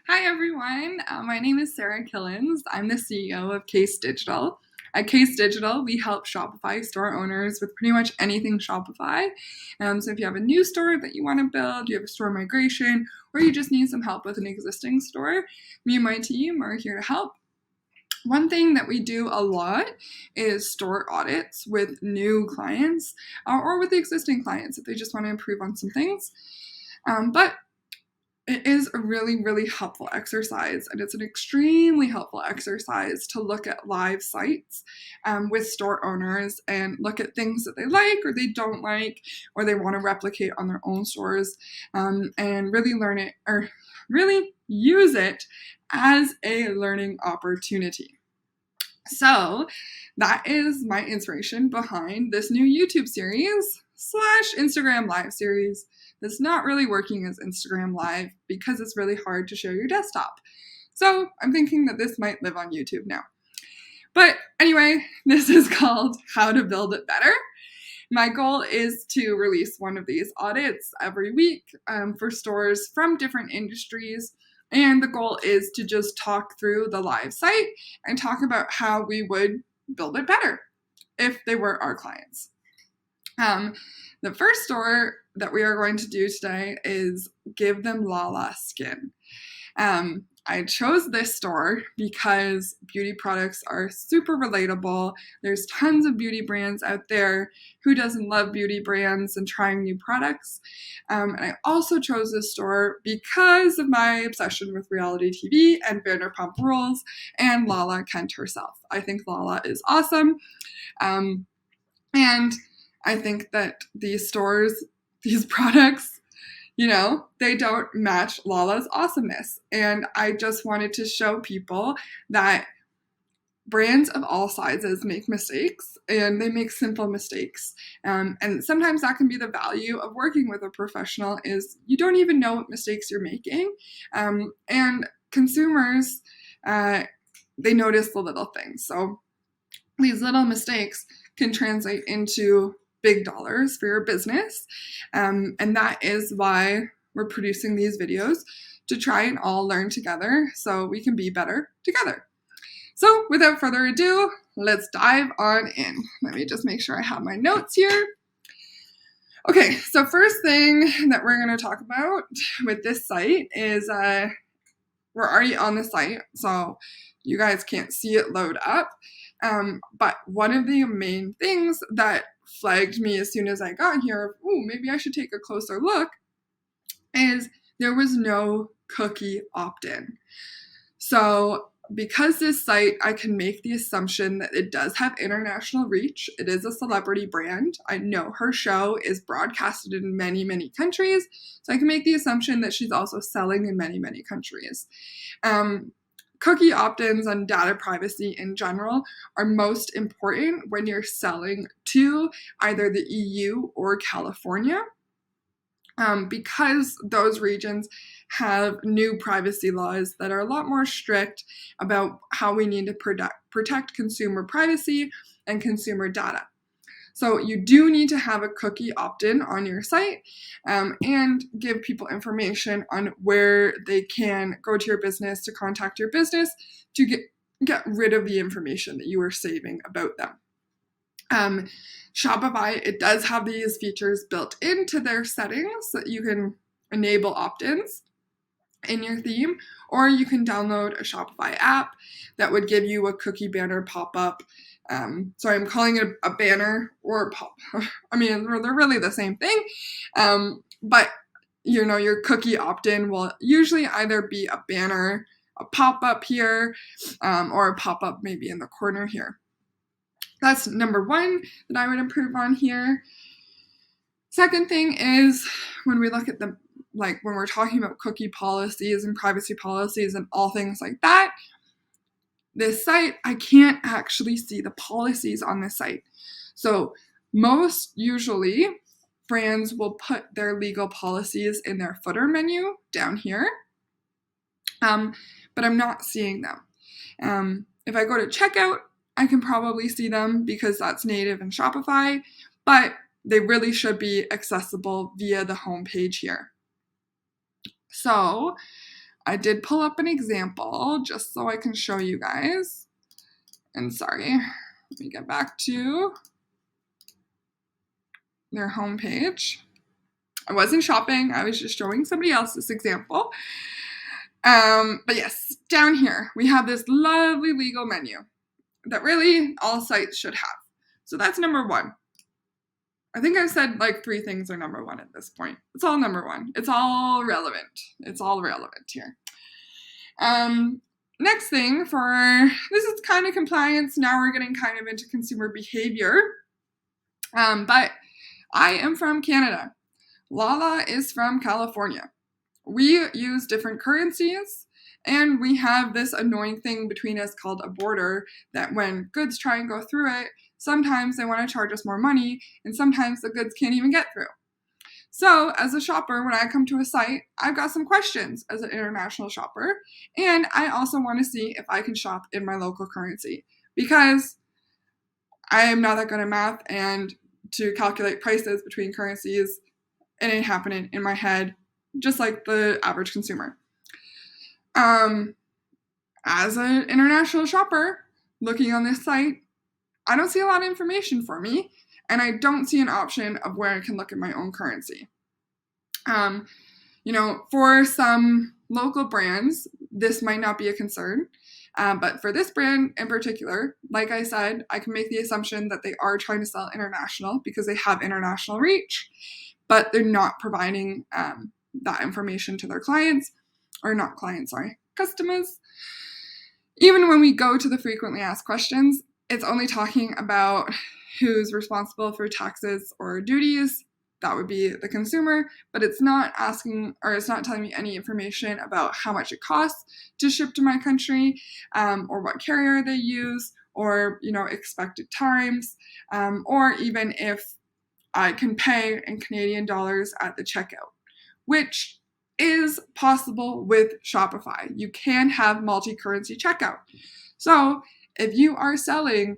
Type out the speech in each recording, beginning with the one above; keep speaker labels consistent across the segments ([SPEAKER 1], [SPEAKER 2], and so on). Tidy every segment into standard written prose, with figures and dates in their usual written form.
[SPEAKER 1] Hi everyone, my name is Sarah Killens. I'm the CEO of Kased Digital. At Kased Digital, we help Shopify store owners with pretty much anything Shopify. So if you have a new store that you want to build, you have a store migration, or you just need some help with an existing store, me and my team are here to help. One thing that we do a lot is store audits with new clients or with the existing clients if they just want to improve on some things. But it is a really, really helpful exercise, and it's an extremely helpful exercise to look at live sites with store owners and look at things that they like or they don't like or they want to replicate on their own stores and really learn it or really use it as a learning opportunity. So that is my inspiration behind this new YouTube series / Instagram Live series that's not really working as Instagram Live because it's really hard to share your desktop. So I'm thinking that this might live on YouTube now. But anyway, this is called How to Build It Better. My goal is to release one of these audits every week for stores from different industries. And the goal is to just talk through the live site and talk about how we would build it better if they were our clients. The first store that we are going to do today is Them Lala Skin. I chose this store because beauty products are super relatable. There's tons of beauty brands out there. Who doesn't love beauty brands and trying new products? And I also chose this store because of my obsession with reality TV and Vanderpump Rules and Lala Kent herself. I think Lala is awesome. And I think that these stores, these products, they don't match Lala's awesomeness. And I just wanted to show people that brands of all sizes make mistakes, and they make simple mistakes. And sometimes that can be the value of working with a professional is you don't even know what mistakes you're making. And consumers, they notice the little things. So these little mistakes can translate into big dollars for your business. And that is why we're producing these videos, to try and all learn together so we can be better together. So without further ado, let's dive on in. Let me just make sure I have my notes here. Okay, so first thing that we're going to talk about with this site is we're already on the site, so you guys can't see it load up. But one of the main things that flagged me as soon as I got here, maybe I should take a closer look, is there was no cookie opt-in. So because this site, I can make the assumption that it does have international reach. It is a celebrity brand. I know her show is broadcasted in many, many countries. So I can make the assumption that she's also selling in many, many countries. Cookie opt-ins and data privacy in general are most important when you're selling to either the EU or California, because those regions have new privacy laws that are a lot more strict about how we need to protect consumer privacy and consumer data. So you do need to have a cookie opt-in on your site and give people information on where they can go to your business to contact your business to get rid of the information that you are saving about them. Shopify, it does have these features built into their settings that you can enable opt-ins in your theme, or you can download a Shopify app that would give you a cookie banner pop-up. Sorry, I'm calling it a banner or a pop. I mean, they're really the same thing. But your cookie opt-in will usually either be a banner, a pop-up here, or a pop-up maybe in the corner here. That's number one that I would improve on here. Second thing is when we look at when we're talking about cookie policies and privacy policies and all things like that, this site, I can't actually see the policies on this site. So most usually brands will put their legal policies in their footer menu down here, but I'm not seeing them. If I go to checkout, I can probably see them because that's native in Shopify, but they really should be accessible via the home page here. So I did pull up an example just so I can show you guys. And sorry, let me get back to their homepage. I wasn't shopping, I was just showing somebody else this example. But yes, down here, we have this lovely legal menu that really all sites should have. So that's number one. I think I've said like 3 things are number 1 at this point. It's all number 1. It's all relevant. It's all relevant here. Next thing this is kind of compliance. Now we're getting kind of into consumer behavior. But I am from Canada. Lala is from California. We use different currencies, and we have this annoying thing between us called a border that when goods try and go through it, sometimes they want to charge us more money, and sometimes the goods can't even get through. So as a shopper, when I come to a site, I've got some questions as an international shopper, and I also want to see if I can shop in my local currency, because I am not that good at math, and to calculate prices between currencies, it ain't happening in my head, just like the average consumer. As an international shopper looking on this site, I don't see a lot of information for me, and I don't see an option of where I can look at my own currency. For some local brands, this might not be a concern, but for this brand in particular, like I said, I can make the assumption that they are trying to sell international because they have international reach, but they're not providing that information to their customers. Even when we go to the frequently asked questions, it's only talking about who's responsible for taxes or duties. That would be the consumer, but it's not telling me any information about how much it costs to ship to my country, or what carrier they use, or expected times, or even if I can pay in Canadian dollars at the checkout, which is possible with Shopify. You can have multi-currency checkout. So if you are selling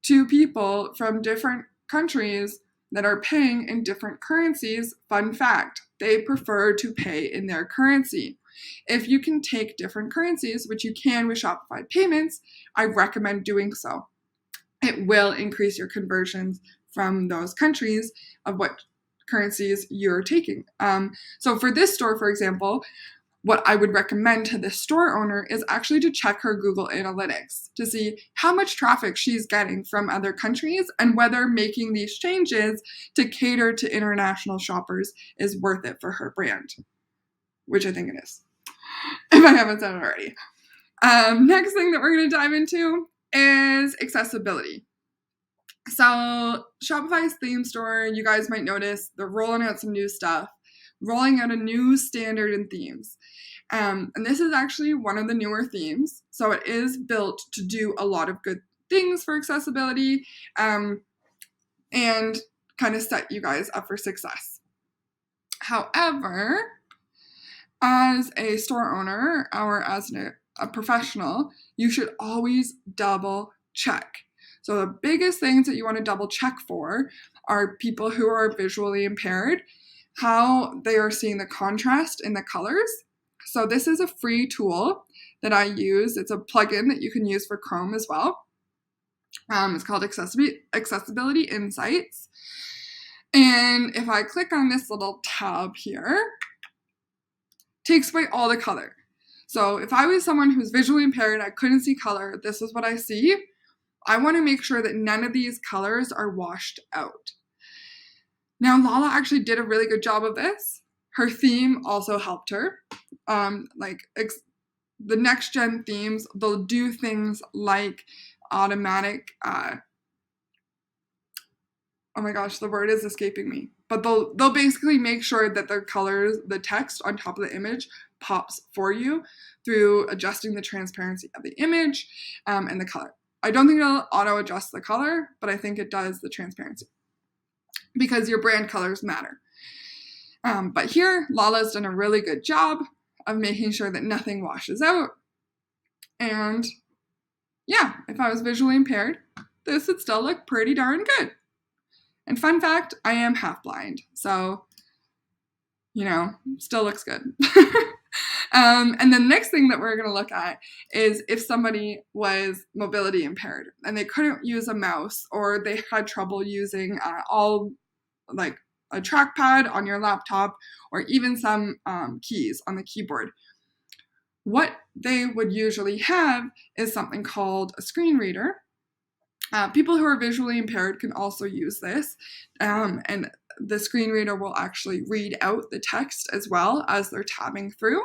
[SPEAKER 1] to people from different countries that are paying in different currencies, fun fact, they prefer to pay in their currency. If you can take different currencies, which you can with Shopify payments, I recommend doing so. It will increase your conversions from those countries of what currencies you're taking. So for this store, for example, what I would recommend to this store owner is actually to check her Google Analytics to see how much traffic she's getting from other countries and whether making these changes to cater to international shoppers is worth it for her brand, which I think it is, if I haven't said it already. Next thing that we're going to dive into is accessibility. So Shopify's theme store, you guys might notice they're rolling out some new stuff, rolling out a new standard in themes. And this is actually one of the newer themes. So it is built to do a lot of good things for accessibility, and kind of set you guys up for success. However, as a store owner or as a professional, you should always double check. So the biggest things that you want to double check for are people who are visually impaired, how they are seeing the contrast in the colors. So this is a free tool that I use. It's a plugin that you can use for Chrome as well. It's called Accessibility Insights. And if I click on this little tab here, it takes away all the color. So if I was someone who's visually impaired, I couldn't see color, this is what I see. I want to make sure that none of these colors are washed out. Now, Lala actually did a really good job of this. Her theme also helped her. The next gen themes, they'll do things like automatic, oh my gosh, the word is escaping me. But they'll basically make sure that the colors, the text on top of the image pops for you through adjusting the transparency of the image and the color. I don't think it'll auto-adjust the color, but I think it does the transparency because your brand colors matter. But here, Lala's done a really good job of making sure that nothing washes out. And yeah, if I was visually impaired, this would still look pretty darn good. And fun fact, I am half blind, so, still looks good. And the next thing that we're going to look at is if somebody was mobility impaired and they couldn't use a mouse, or they had trouble using all like a trackpad on your laptop, or even some keys on the keyboard. What they would usually have is something called a screen reader. People who are visually impaired can also use this, and the screen reader will actually read out the text as well as they're tabbing through.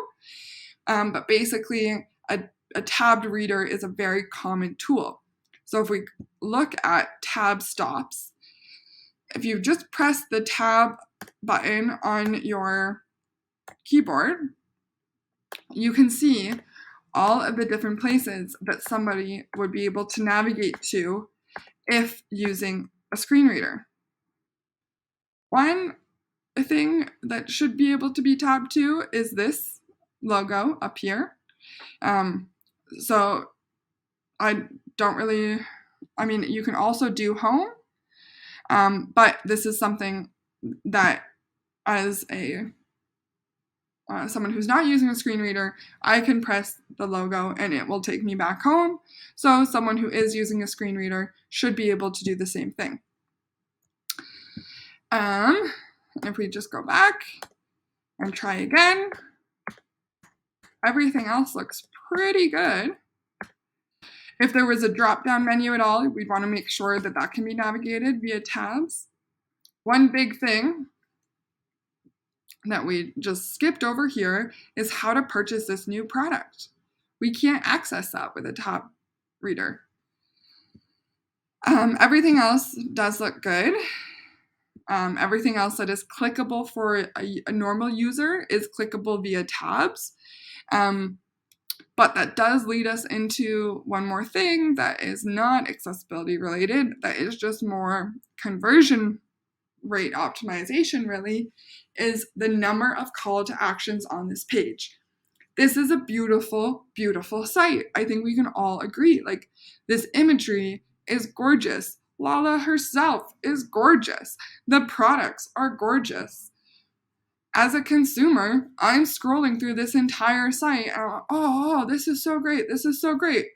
[SPEAKER 1] But basically, a tabbed reader is a very common tool. So if we look at tab stops, if you just press the tab button on your keyboard, you can see all of the different places that somebody would be able to navigate to if using a screen reader. One thing that should be able to be tabbed to is this logo up here. So you can also do home, but this is something that as someone who's not using a screen reader, I can press the logo and it will take me back home. So someone who is using a screen reader should be able to do the same thing. If we just go back and try again, everything else looks pretty good. If there was a drop-down menu at all, we'd want to make sure that that can be navigated via tabs. One big thing that we just skipped over here is how to purchase this new product. We can't access that with a tab reader. Everything else does look good. Everything else that is clickable for a normal user is clickable via tabs. But that does lead us into one more thing that is not accessibility related, that is just more conversion rate optimization, really, is the number of call to actions on this page. This is a beautiful, beautiful site. I think we can all agree. Like, this imagery is gorgeous. Lala herself is gorgeous. The products are gorgeous. As a consumer, I'm scrolling through this entire site and I'm like, this is so great. This is so great.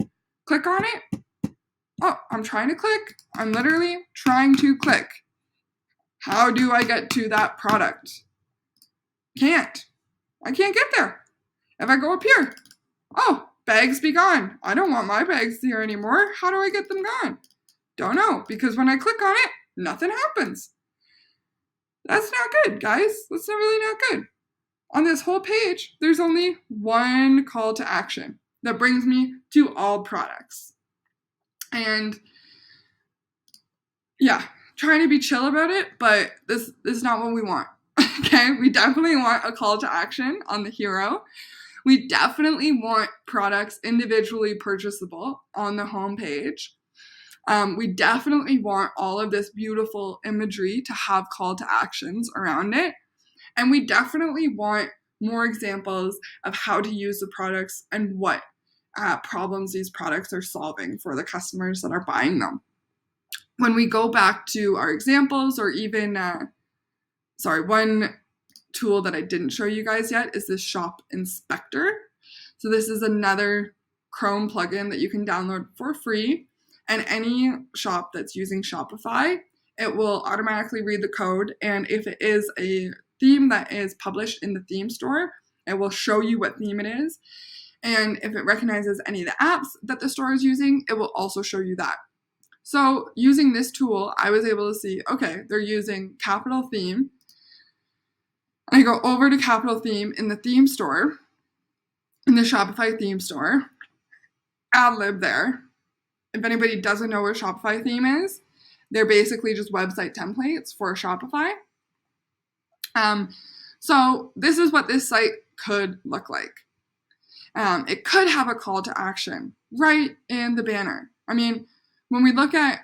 [SPEAKER 1] Click on it. Oh, I'm trying to click. I'm literally trying to click. How do I get to that product? I can't get there. If I go up here, bags be gone. I don't want my bags here anymore. How do I get them gone? Don't know, because when I click on it, nothing happens. That's not good, guys. That's really not good. On this whole page, there's only one call to action that brings me to all products. And yeah, trying to be chill about it, but this is not what we want. Okay, we definitely want a call to action on the hero. We definitely want products individually purchasable on the home page. We definitely want all of this beautiful imagery to have call to actions around it. And we definitely want more examples of how to use the products and what problems these products are solving for the customers that are buying them. When we go back to our examples, or even, one tool that I didn't show you guys yet is this Shop Inspector. So this is another Chrome plugin that you can download for free. And any shop that's using Shopify, it will automatically read the code. And if it is a theme that is published in the theme store, it will show you what theme it is. And if it recognizes any of the apps that the store is using, it will also show you that. So using this tool, I was able to see, okay, they're using Capital Theme. I go over to Capital Theme in the theme store, in the Shopify theme store, ad lib there. If anybody doesn't know what a Shopify theme is, they're basically just website templates for Shopify. So this is what this site could look like. It could have a call to action right in the banner. I mean, when we look at,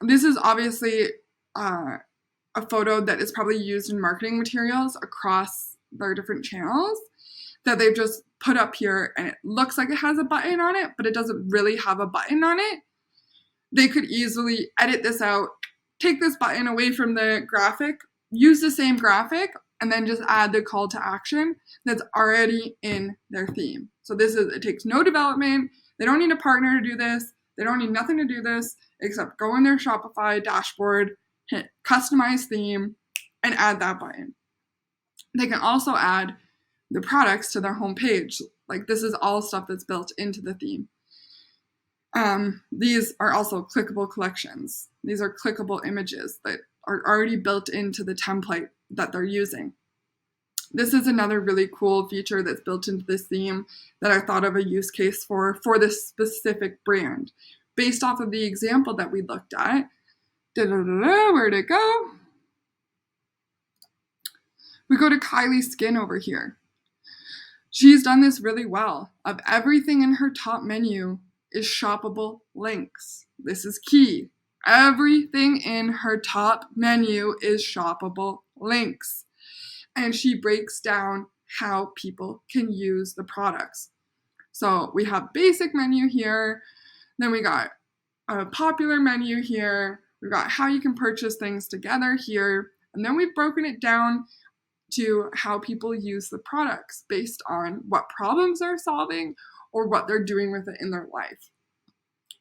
[SPEAKER 1] this is obviously a photo that is probably used in marketing materials across their different channels that they've just put up here, and it looks like it has a button on it, but it doesn't really have a button on it. They could easily edit this out, take this button away from the graphic, use the same graphic, and then just add the call to action that's already in their theme. So it takes no development. They don't need a partner to do this. They don't need nothing to do this except go in their Shopify dashboard, hit customize theme, and add that button. They can also add the products to their homepage. Like, this is all stuff that's built into the theme. These are also clickable collections. These are clickable images that are already built into the template that they're using. This is another really cool feature that's built into this theme that I thought of a use case for this specific brand. Based off of the example that we looked at. Where'd it go? We go to Kylie Skin over here. She's done this really well. Of everything in her top menu is shoppable links. This is key. Everything in her top menu is shoppable links. And she breaks down how people can use the products. So we have basic menu here. Then we got a popular menu here. We got how you can purchase things together here. And then we've broken it down to how people use the products based on what problems they're solving or what they're doing with it in their life.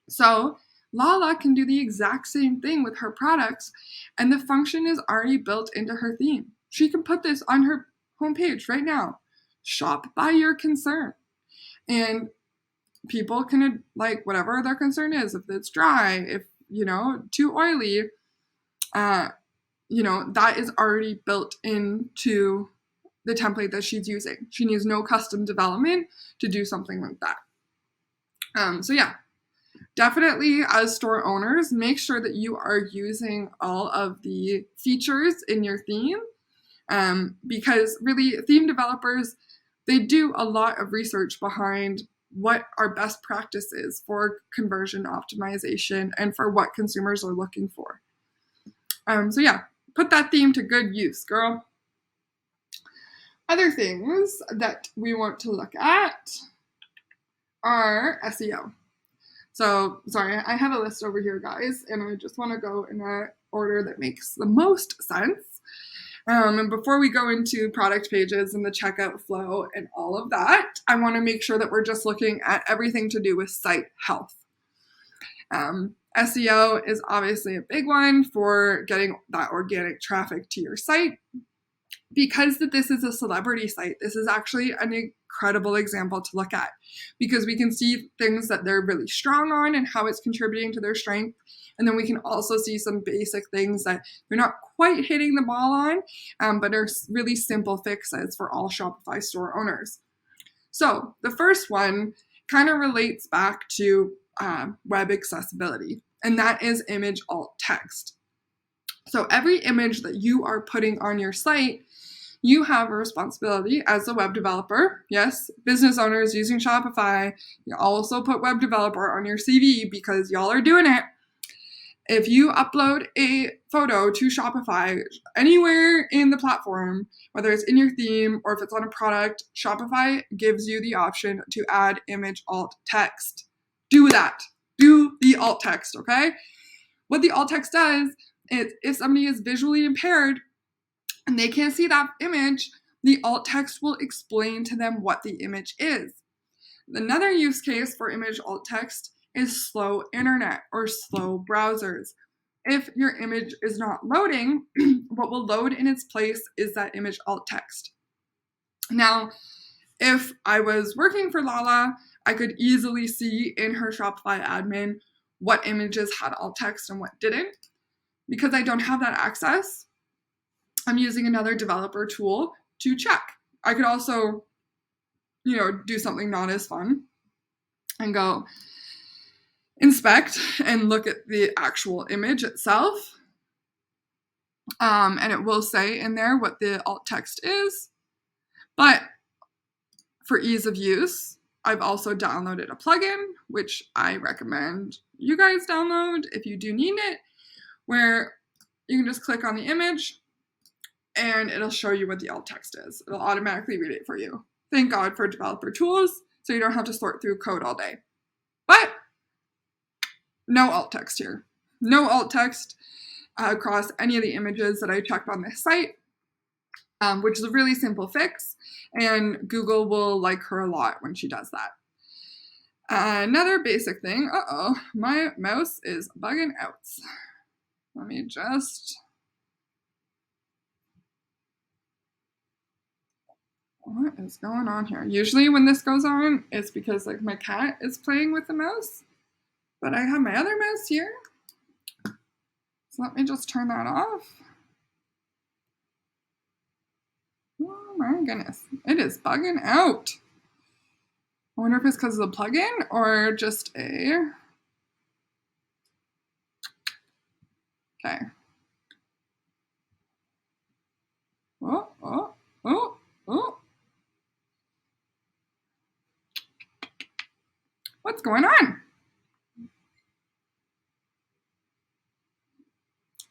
[SPEAKER 1] So Lala can do the exact same thing with her products, and the function is already built into her theme. She can put this on her homepage right now. Shop by your concern. And people can, like, whatever their concern is, if it's dry, if, too oily, that is already built into the template that she's using. She needs no custom development to do something like that. So yeah, definitely as store owners, make sure that you are using all of the features in your theme, because really theme developers, they do a lot of research behind what are best practices for conversion optimization and for what consumers are looking for. So yeah, put that theme to good use, girl. Other things that we want to look at are SEO. So, sorry, I have a list over here, guys, and I just want to go in an order that makes the most sense. And before we go into product pages and the checkout flow and all of that, I want to make sure that we're just looking at everything to do with site health. SEO is obviously a big one for getting that organic traffic to your site. Because this is a celebrity site, this is actually an incredible example to look at, because we can see things that they're really strong on and how it's contributing to their strength. And then we can also see some basic things that they're not quite hitting the ball on, but are really simple fixes for all Shopify store owners. So the first one kind of relates back to web accessibility, and that is image alt text. So every image that you are putting on your site, you have a responsibility as a web developer. Yes, business owners using Shopify, you also put web developer on your CV because y'all are doing it. If you upload a photo to Shopify anywhere in the platform, whether it's in your theme or if it's on a product, Shopify gives you the option to add image alt text. Do that. Do the alt text, okay? What the alt text does is, if somebody is visually impaired and they can't see that image, the alt text will explain to them what the image is. Another use case for image alt text is slow internet or slow browsers. If your image is not loading, what will load in its place is that image alt text. Now, if I was working for Lala, I could easily see in her Shopify admin what images had alt text and what didn't. Because I don't have that access, I'm using another developer tool to check. I could also, do something not as fun and go inspect and look at the actual image itself. And it will say in there what the alt text is. But for ease of use, I've also downloaded a plugin, which I recommend you guys download if you do need it, where you can just click on the image and it'll show you what the alt text is. It'll automatically read it for you. Thank God for developer tools, so you don't have to sort through code all day. But no alt text here. No alt text across any of the images that I checked on this site. which is a really simple fix, and Google will like her a lot when she does that. Another basic thing, my mouse is bugging out. Let me just, what is going on here? Usually when this goes on, it's because like my cat is playing with the mouse, but I have my other mouse here. So let me just turn that off. Oh my goodness, it is bugging out. I wonder if it's because of the plugin or just a, okay. Oh. What's going on?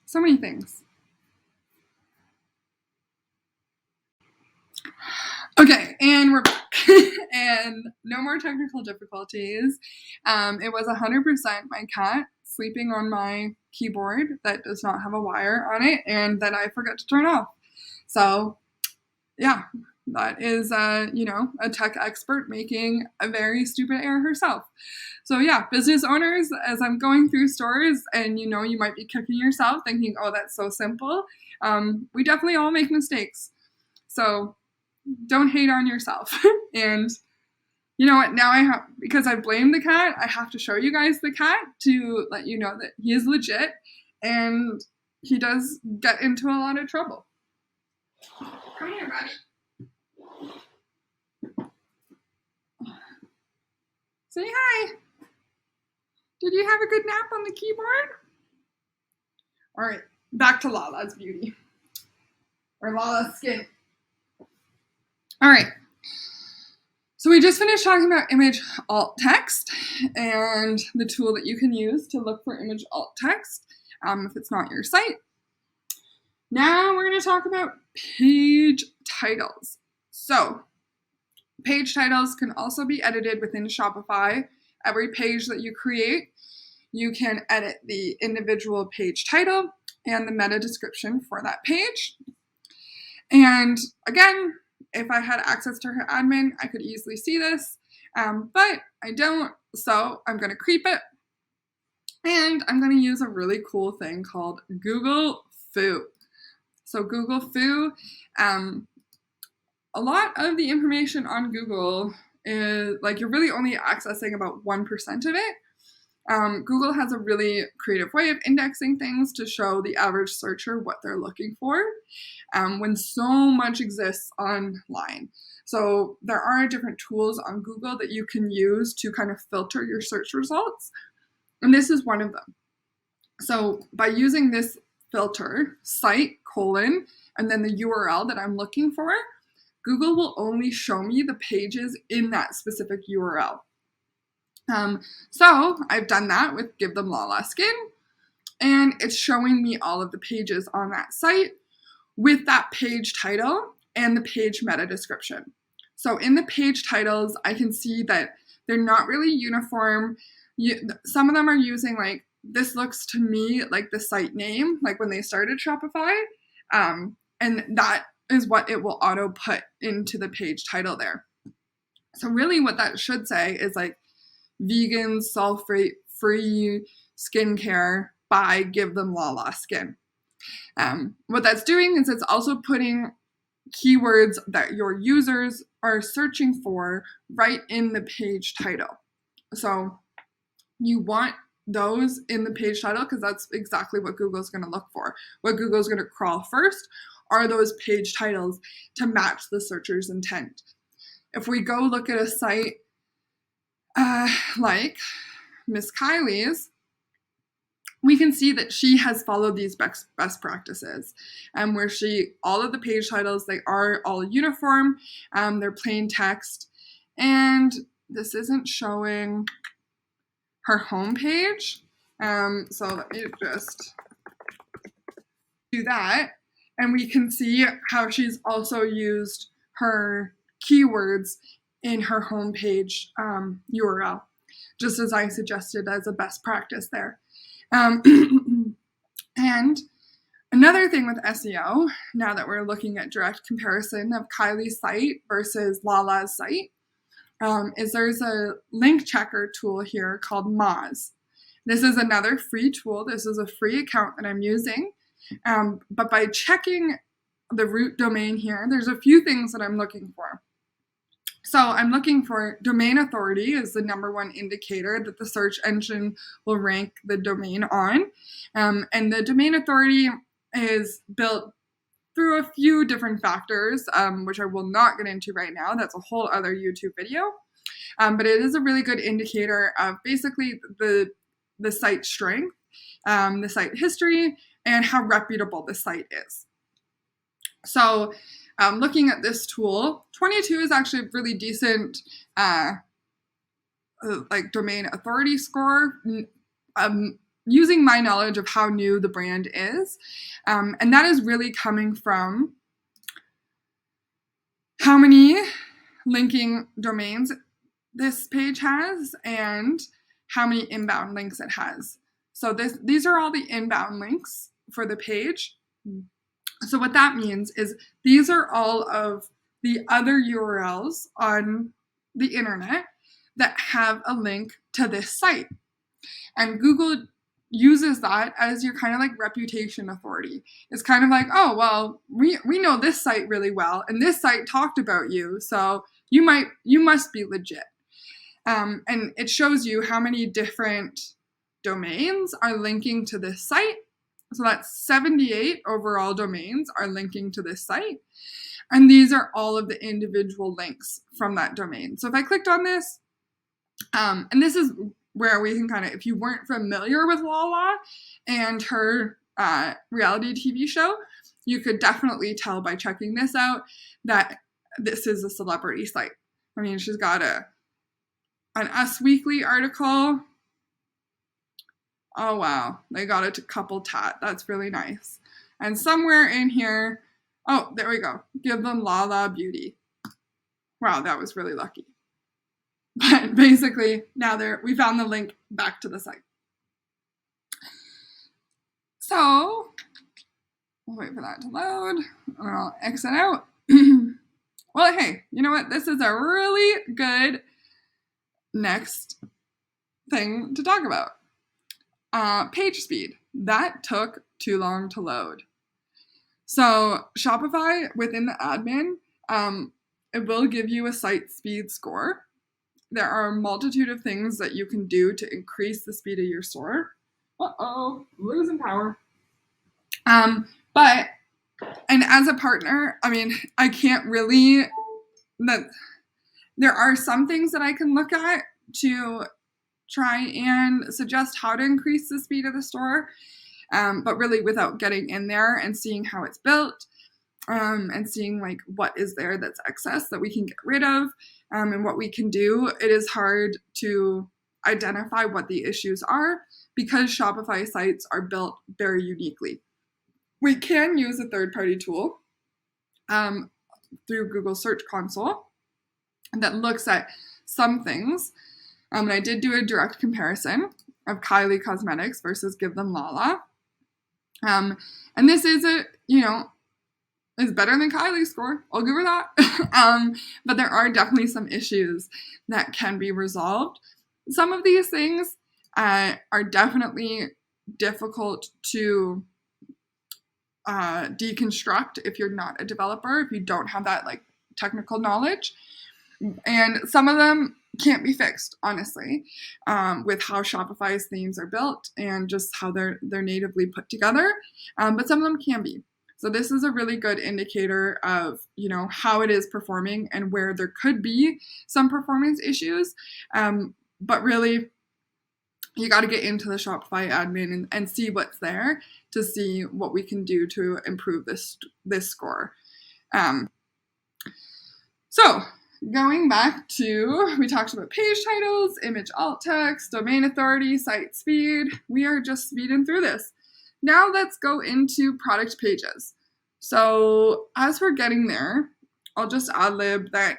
[SPEAKER 1] So many things. Okay, and we're back. And no more technical difficulties. It was 100% my cat sleeping on my keyboard that does not have a wire on it and that I forgot to turn off. So yeah, that is, a tech expert making a very stupid error herself. So yeah, business owners, as I'm going through stores and you might be kicking yourself thinking, oh, that's so simple. We definitely all make mistakes. So don't hate on yourself. And you know what, now because I blame the cat, I have to show you guys the cat to let you know that he is legit and he does get into a lot of trouble. Come here, buddy. Say hi. Did you have a good nap on the keyboard? All right, back to Lala's beauty. Or Lala Skin. All right. So we just finished talking about image alt text and the tool that you can use to look for image alt text if it's not your site. Now we're going to talk about page titles. So page titles can also be edited within Shopify. Every page that you create, you can edit the individual page title and the meta description for that page. And again, if I had access to her admin, I could easily see this, but I don't, so I'm going to creep it, and I'm going to use a really cool thing called Google Foo. So Google Foo, a lot of the information on Google is, like, you're really only accessing about 1% of it. Google has a really creative way of indexing things to show the average searcher what they're looking for when so much exists online. So there are different tools on Google that you can use to kind of filter your search results, and this is one of them. So by using this filter, site, and then the URL that I'm looking for, Google will only show me the pages in that specific URL. So I've done that with Give Them Lala Skin, and it's showing me all of the pages on that site with that page title and the page meta description. So in the page titles, I can see that they're not really uniform. Some of them are using, like, this looks to me like the site name, like when they started Shopify, and that is what it will auto put into the page title there. So really what that should say is like, vegan, sulfate-free skincare by Give Them Lala Skin. What that's doing is it's also putting keywords that your users are searching for right in the page title. So you want those in the page title because that's exactly what Google's going to look for. What Google's going to crawl first are those page titles to match the searcher's intent. If we go look at a site like Miss Kylie's, we can see that she has followed these best practices, where all of the page titles, they are all uniform, they're plain text, and this isn't showing her homepage. So let me just do that, and we can see how she's also used her keywords in her homepage URL, just as I suggested as a best practice there. And Another thing with SEO, now that we're looking at direct comparison of Kylie's site versus Lala's site, is there's a link checker tool here called Moz. This is another free tool. This is a free account that I'm using. But by checking the root domain here, there's a few things that I'm looking for. So I'm looking for domain authority is the number one indicator that the search engine will rank the domain on. And the domain authority is built through a few different factors, which I will not get into right now. That's a whole other YouTube video. But it is a really good indicator of basically the site strength, the site history, and how reputable the site is. So looking at this tool, 22 is actually a really decent like domain authority score, using my knowledge of how new the brand is. And that is really coming from how many linking domains this page has and how many inbound links it has. So these are all the inbound links for the page. So what that means is these are all of the other URLs on the internet that have a link to this site. And Google uses that as your kind of like reputation authority. It's kind of like, oh, well, we know this site really well, and this site talked about you, so you must be legit. And it shows you how many different domains are linking to this site. So that's 78 overall domains are linking to this site. And these are all of the individual links from that domain. So if I clicked on this, and this is where we can kind of, if you weren't familiar with Lala and her reality TV show, you could definitely tell by checking this out that this is a celebrity site. I mean, she's got an Us Weekly article. Oh, wow. They got it to couple tat. That's really nice. And somewhere in here, oh, there we go. Give them Lala Beauty. Wow, that was really lucky. But basically, now we found the link back to the site. So, we'll wait for that to load. I'll exit out. Well, hey, you know what? This is a really good next thing to talk about. Page speed. That took too long to load. So Shopify within the admin, it will give you a site speed score. There are a multitude of things that you can do to increase the speed of your store. Uh-oh, losing power. But as a partner, I mean, I can't really, there are some things that I can look at to try and suggest how to increase the speed of the store, but really without getting in there and seeing how it's built, and seeing like what is there that's excess that we can get rid of, and what we can do. It is hard to identify what the issues are because Shopify sites are built very uniquely. We can use a third-party tool through Google Search Console that looks at some things. And I did do a direct comparison of Kylie Cosmetics versus Give Them Lala. And this is is better than Kylie's score. I'll give her that. But there are definitely some issues that can be resolved. Some of these things are definitely difficult to deconstruct if you're not a developer, if you don't have that like technical knowledge. And some of them can't be fixed, honestly, with how Shopify's themes are built and just how they're natively put together. But some of them can be. So this is a really good indicator of, how it is performing and where there could be some performance issues. But really, you got to get into the Shopify admin and see what's there to see what we can do to improve this score. So going back to, we talked about page titles, image alt text, domain authority, site speed. We are just speeding through this. Now let's go into product pages. So as we're getting there, I'll just ad-lib that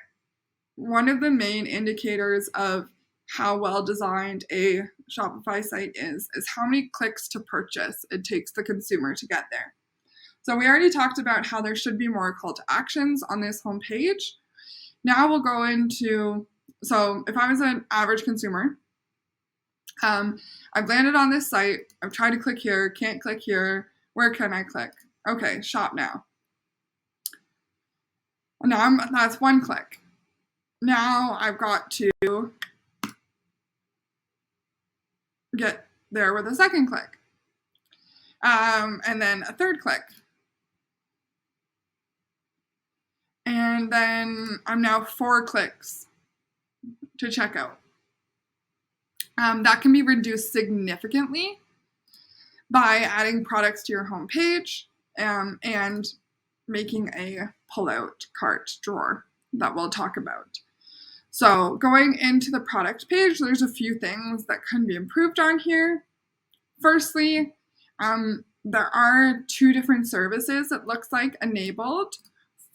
[SPEAKER 1] one of the main indicators of how well designed a Shopify site is how many clicks to purchase it takes the consumer to get there. So we already talked about how there should be more call to actions on this homepage. Now we'll go into, so if I was an average consumer, I've landed on this site, I've tried to click here, can't click here, where can I click? Okay, shop now. Now that's one click. Now I've got to get there with a second click. And then a third click. And then I'm now 4 clicks to check out. That can be reduced significantly by adding products to your home page and making a pull-out cart drawer that we'll talk about. So going into the product page, there's a few things that can be improved on here. Firstly, there are 2 different services, it looks like, enabled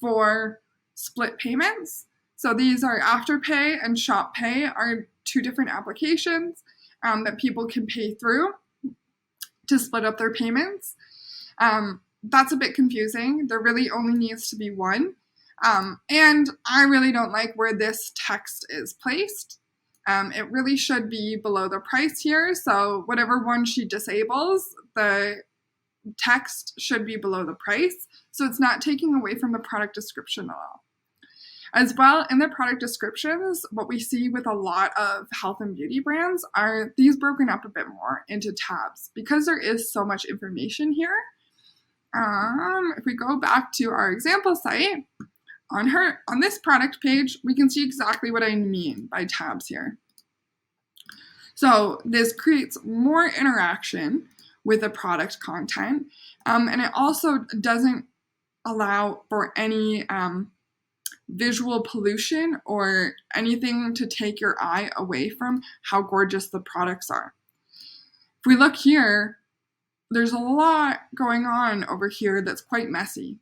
[SPEAKER 1] for split payments. So these are Afterpay and ShopPay are 2 different applications that people can pay through to split up their payments. That's a bit confusing. There really only needs to be one. And I really don't like where this text is placed. It really should be below the price here. So whatever one she disables, the text should be below the price. So it's not taking away from the product description at all. As well, in the product descriptions, what we see with a lot of health and beauty brands are these broken up a bit more into tabs because there is so much information here. If we go back to our example site, on this product page, we can see exactly what I mean by tabs here. So this creates more interaction with the product content, and it also doesn't allow for any visual pollution or anything to take your eye away from how gorgeous the products are. If we look here, there's a lot going on over here that's quite messy.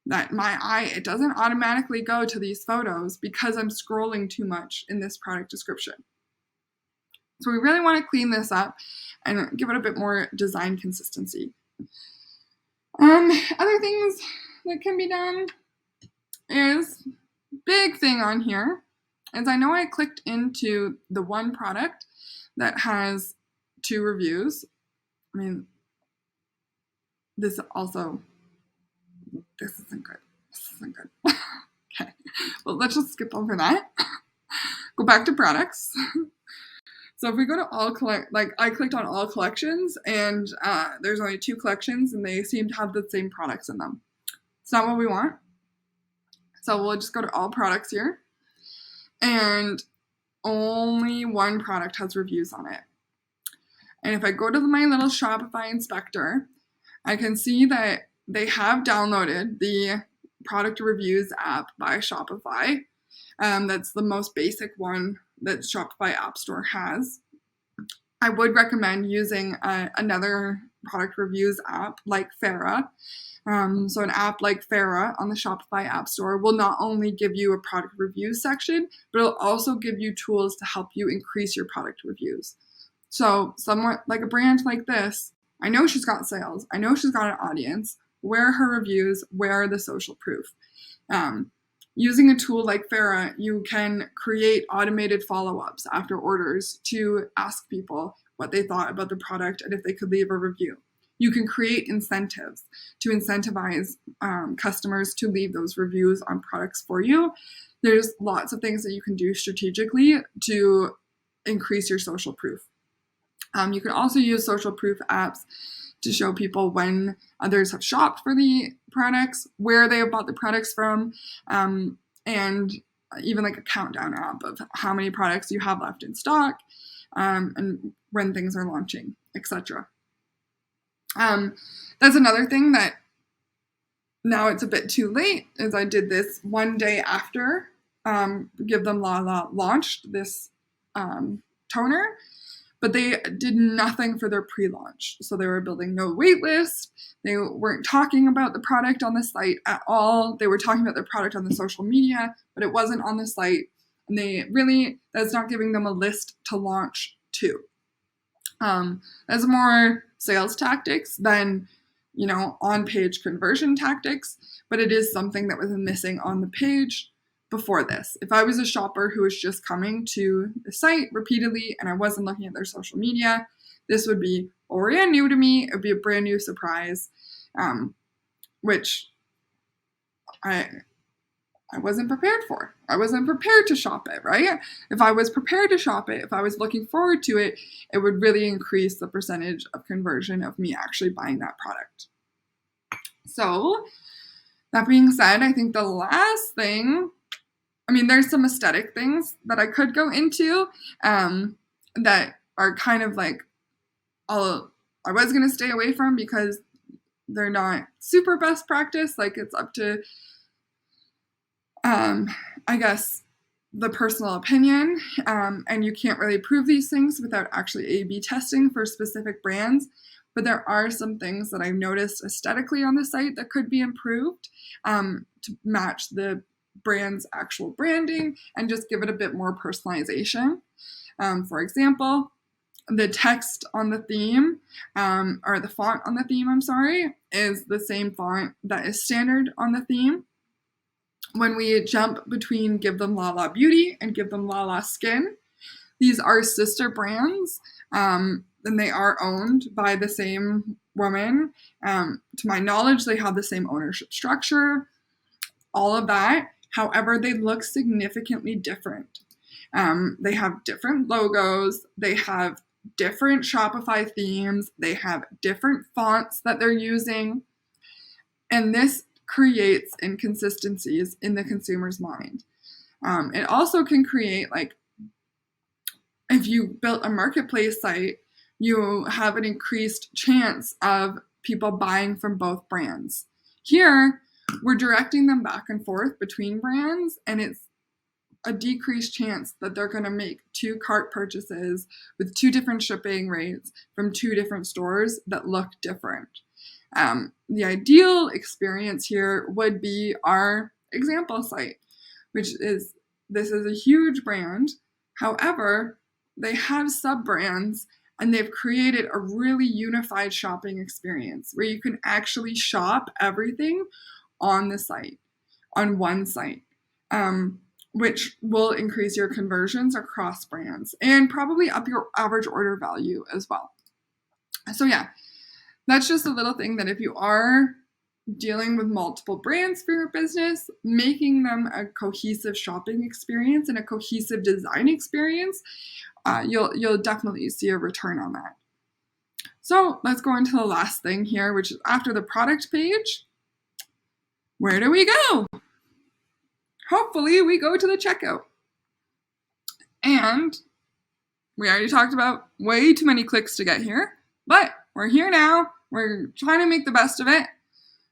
[SPEAKER 1] That my eye, it doesn't automatically go to these photos because I'm scrolling too much in this product description. So we really want to clean this up and give it a bit more design consistency. Other things that can be done is, big thing on here is I know I clicked into the one product that has 2 reviews. I mean, this isn't good. This isn't good. Okay, well, let's just skip over that. Go back to products. So if we go to all I clicked on all collections, and there's only 2 collections, and they seem to have the same products in them. It's not what we want. So we'll just go to all products here, and only one product has reviews on it. And if I go to my little Shopify inspector, I can see that they have downloaded the product reviews app by Shopify. That's the most basic one that Shopify App Store has. I would recommend using another product reviews app like Fera. So an app like Fera on the Shopify App Store will not only give you a product review section, but it'll also give you tools to help you increase your product reviews. So somewhat like a brand like this, I know she's got sales. I know she's got an audience. Where are her reviews? Where are the social proof? Using a tool like Fera, you can create automated follow-ups after orders to ask people what they thought about the product and if they could leave a review. You can create incentives to incentivize customers to leave those reviews on products for you. There's lots of things that you can do strategically to increase your social proof. You can also use social proof apps to show people when others have shopped for the products, where they have bought the products from, and even like a countdown app of how many products you have left in stock, and when things are launching, etc. That's another thing that now it's a bit too late, is I did this one day after Them Lala launched this toner, but they did nothing for their pre-launch. So they were building no wait list. They weren't talking about the product on the site at all. They were talking about their product on the social media, but it wasn't on the site. And that's not giving them a list to launch to. That's more sales tactics than on-page conversion tactics, but it is something that was missing on the page before this. If I was a shopper who was just coming to the site repeatedly and I wasn't looking at their social media, this would be brand new to me. It would be a brand new surprise, which I wasn't prepared for. I wasn't prepared to shop it, right? If I was prepared to shop it, if I was looking forward to it, it would really increase the percentage of conversion of me actually buying that product. So that being said, I think the last thing, there's some aesthetic things that I could go into that are kind of like I was going to stay away from because they're not super best practice. Like it's up to I guess the personal opinion, and you can't really prove these things without actually A/B testing for specific brands. But there are some things that I've noticed aesthetically on the site that could be improved to match the brand's actual branding and just give it a bit more personalization. For example, the text on the theme, or the font on the theme, is the same font that is standard on the theme. When we jump between Give Them Lala Beauty and Give Them Lala Skin, these are sister brands, and they are owned by the same woman. To my knowledge, they have the same ownership structure, all of that. However, they look significantly different. They have different logos. They have different Shopify themes. They have different fonts that they're using. And this creates inconsistencies in the consumer's mind. It also can create, like, if you built a marketplace site, you have an increased chance of people buying from both brands. Here, we're directing them back and forth between brands, and it's a decreased chance that they're going to make 2 cart purchases with 2 different shipping rates from 2 different stores that look different. The ideal experience here would be our example site, this is a huge brand. However, they have sub-brands and they've created a really unified shopping experience where you can actually shop everything on the site, on one site, which will increase your conversions across brands and probably up your average order value as well. So yeah, that's just a little thing that if you are dealing with multiple brands for your business, making them a cohesive shopping experience and a cohesive design experience, you'll definitely see a return on that. So let's go into the last thing here, which is after the product page. Where do we go? Hopefully we go to the checkout. And we already talked about way too many clicks to get here, but we're here now. We're trying to make the best of it.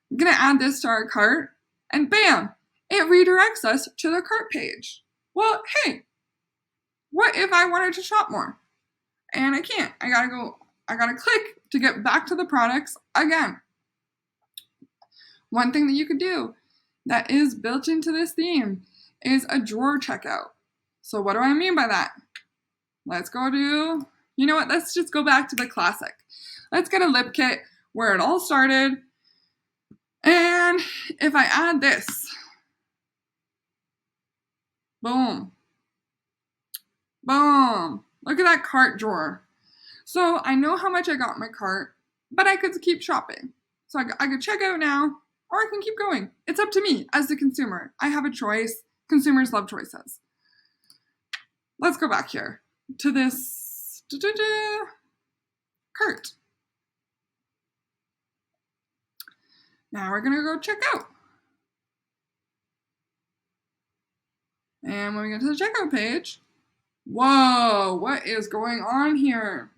[SPEAKER 1] I'm going to add this to our cart, and bam, it redirects us to the cart page. Well, hey, what if I wanted to shop more? And I can't. I gotta click to get back to the products again. One thing that you could do that is built into this theme is a drawer checkout. So what do I mean by that? Let's just go back to the classic. Let's get a lip kit where it all started. And if I add this, boom, boom, look at that cart drawer. So I know how much I got in my cart, but I could keep shopping. So I could check out now, or I can keep going. It's up to me as the consumer. I have a choice. Consumers love choices. Let's go back here to this cart. Now we're going to go check out. And when we get to the checkout page, whoa, what is going on here?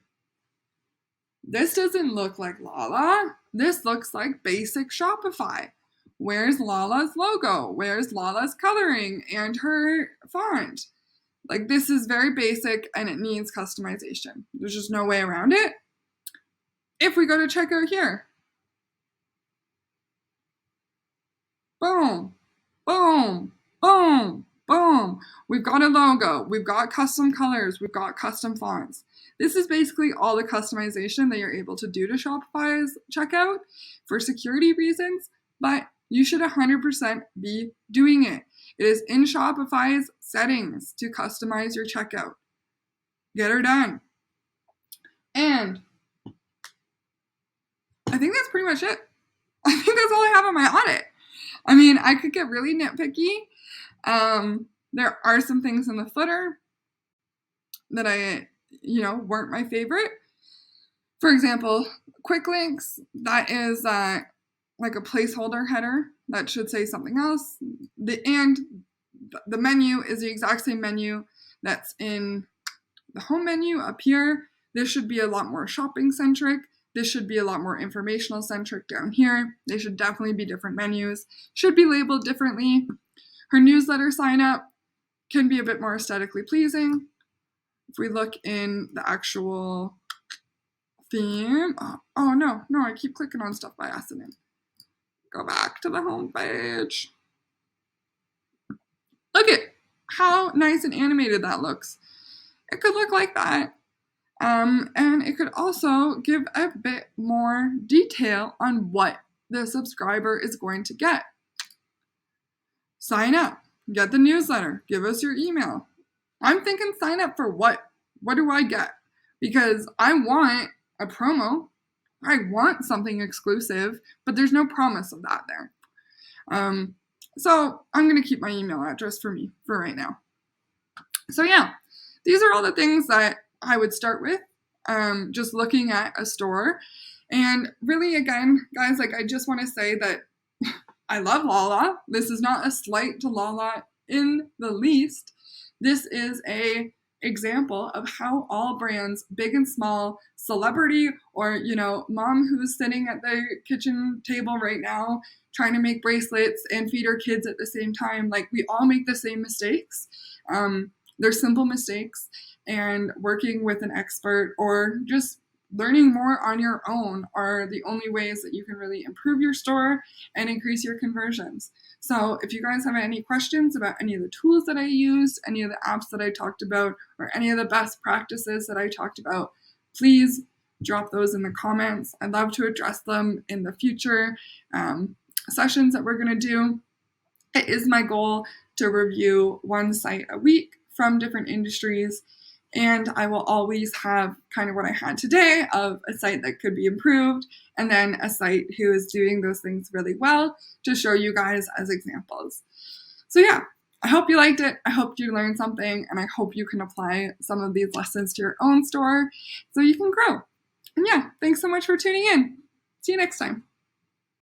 [SPEAKER 1] This doesn't look like Lala. This looks like basic Shopify. Where's Lala's logo? Where's Lala's coloring and her font? Like, this is very basic and it needs customization. There's just no way around it. If we go to checkout here, boom, boom, boom, boom. We've got a logo. We've got custom colors. We've got custom fonts. This is basically all the customization that you're able to do to Shopify's checkout for security reasons, but you should 100% be doing it. It is in Shopify's settings to customize your checkout. Get her done. And I think that's pretty much it. I think that's all I have on my audit. I mean, I could get really nitpicky. There are some things in the footer that weren't my favorite. For example, quick links, that is like a placeholder header that should say something else. The menu is the exact same menu that's in the home menu up here. This should be a lot more shopping centric. This should be a lot more informational centric down here. They should definitely be different menus. Should be labeled differently. Her newsletter sign up can be a bit more aesthetically pleasing. If we look in the actual theme, oh no, I keep clicking on stuff by accident. Go back to the home page. Look at how nice and animated that looks. It could look like that. And it could also give a bit more detail on what the subscriber is going to get. Sign up, get the newsletter, give us your email. I'm thinking sign up for what? What do I get? Because I want a promo. I want something exclusive, but there's no promise of that there. So I'm going to keep my email address for me for right now. So yeah, these are all the things that I would start with, just looking at a store. And really, again, guys, like I just want to say that I love Lala. This is not a slight to Lala in the least. This is a example of how all brands, big and small, celebrity, or mom who's sitting at the kitchen table right now trying to make bracelets and feed her kids at the same time, like we all make the same mistakes. They're simple mistakes, and working with an expert or just learning more on your own are the only ways that you can really improve your store and increase your conversions. So if you guys have any questions about any of the tools that I used, any of the apps that I talked about, or any of the best practices that I talked about, please drop those in the comments. I'd love to address them in the future sessions that we're going to do. It is my goal to review one site a week from different industries, and I will always have kind of what I had today of a site that could be improved, and then a site who is doing those things really well to show you guys as examples. So yeah, I hope you liked it. I hope you learned something, and I hope you can apply some of these lessons to your own store so you can grow. And yeah, thanks so much for tuning in. See you next time.